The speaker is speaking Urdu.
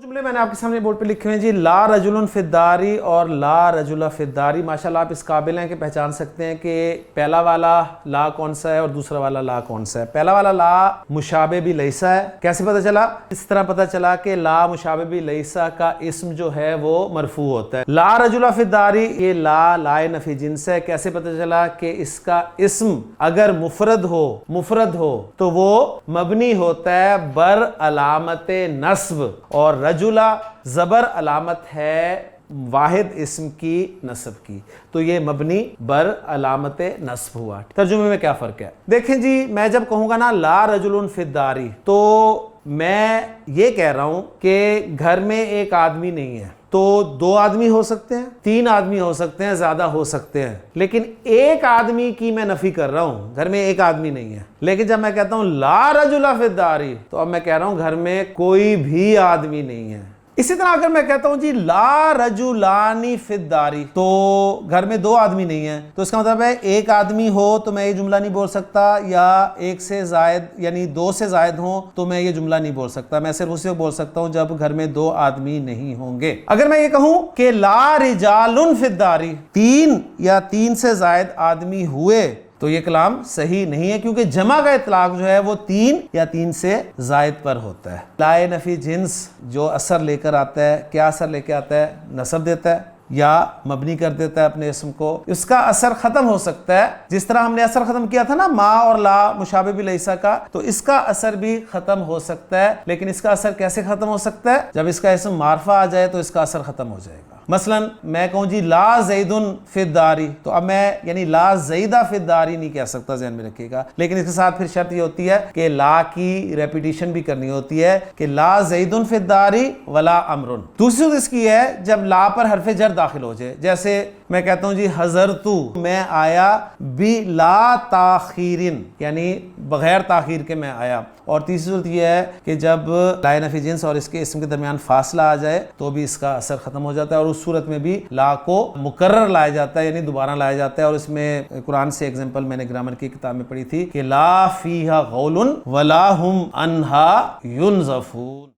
جملے میں نے آپ کے سامنے بورڈ پہ لکھے ہوئے ہیں جی، لا رجل فی الداری اور لا رجل فی الداری۔ ماشاءاللہ آپ اس قابل ہیں کہ پہچان سکتے ہیں کہ پہلا والا لا کون سا ہے اور دوسرا والا لا کون سا ہے۔ پہلا والا لا مشابہ بھی لیسا ہے۔ کیسے پتہ چلا؟ اس طرح پتہ چلا کہ لا مشابہ بھی لیسا کا اسم جو ہے وہ مرفوع ہوتا ہے۔ لا رجل فی الداری، یہ لا نفی جنس ہے۔ کیسے پتہ چلا کہ اس کا اسم اگر مفرد ہو تو وہ مبنی ہوتا ہے بر علامت نصب، اور رجلا زبر علامت ہے واحد اسم کی نصب کی، تو یہ مبنی بر علامت نصب ہوا۔ ترجمے میں کیا فرق ہے؟ دیکھیں جی، میں جب کہوں گا نا لا رجل فی الداری، تو میں یہ کہہ رہا ہوں کہ گھر میں ایک آدمی نہیں ہے، تو 2 آدمی ہو سکتے ہیں، 3 آدمی ہو سکتے ہیں، زیادہ ہو سکتے ہیں، لیکن ایک آدمی کی میں نفی کر رہا ہوں، گھر میں ایک آدمی نہیں ہے۔ لیکن جب میں کہتا ہوں لا رجل فی الداری، تو اب میں کہہ رہا ہوں گھر میں کوئی بھی آدمی نہیں ہے۔ اسی طرح اگر میں کہتا ہوں جی لا رجلان فی الداری، تو گھر میں 2 آدمی نہیں ہیں، تو اس کا مطلب ہے ایک آدمی ہو تو میں یہ جملہ نہیں بول سکتا، یا ایک سے زائد یعنی 2 سے زائد ہوں تو میں یہ جملہ نہیں بول سکتا۔ میں صرف اسے بول سکتا ہوں جب گھر میں 2 آدمی نہیں ہوں گے۔ اگر میں یہ کہوں کہ لا رجال فی الداری، 3 یا 3 سے زائد آدمی ہوئے، تو یہ کلام صحیح نہیں ہے، کیونکہ جمع کا اطلاق جو ہے وہ 3 یا 3 سے زائد پر ہوتا ہے۔ لائے نفی جنس جو اثر لے کر آتا ہے، کیا اثر لے کے آتا ہے؟ نصب دیتا ہے یا مبنی کر دیتا ہے اپنے اسم کو۔ اس کا اثر ختم ہو سکتا ہے، جس طرح ہم نے اثر ختم کیا تھا نا ما اور لا مشابہ بھی لیسا کا، تو اس کا اثر بھی ختم ہو سکتا ہے۔ لیکن اس کا اثر کیسے ختم ہو سکتا ہے؟ جب اس کا اسم معرفہ آ جائے تو اس کا اثر ختم ہو جائے گا۔ مثلا میں کہوں جی لا زید فی الداری، تو اب میں یعنی لا زیدہ فی الداری نہیں کہہ سکتا، ذہن میں رکھیے گا۔ لیکن اس کے ساتھ پھر شرط یہ ہوتی ہے کہ لا کی ریپیٹیشن بھی کرنی ہوتی ہے کہ لا زید فی الداری ولا امر۔ دوسری صورت اس کی ہے جب لا پر حرف جر داخل ہو جائے، جیسے میں کہتا ہوں جی حضرتو، میں آیا بلا تاخیرن، یعنی بغیر تاخیر کے میں آیا۔ اور تیسری صورت یہ ہے کہ جب لا نفی جنس اور اس کے اسم کے درمیان فاصلہ آ جائے تو بھی اس کا اثر ختم ہو جاتا ہے، اور اس صورت میں بھی لا کو مکرر لایا جاتا ہے، یعنی دوبارہ لایا جاتا ہے۔ اور اس میں قرآن سے ایگزامپل میں نے گرامر کی کتاب میں پڑھی تھی کہ لا فیہا غول ولا ہم عنہا ینزفون۔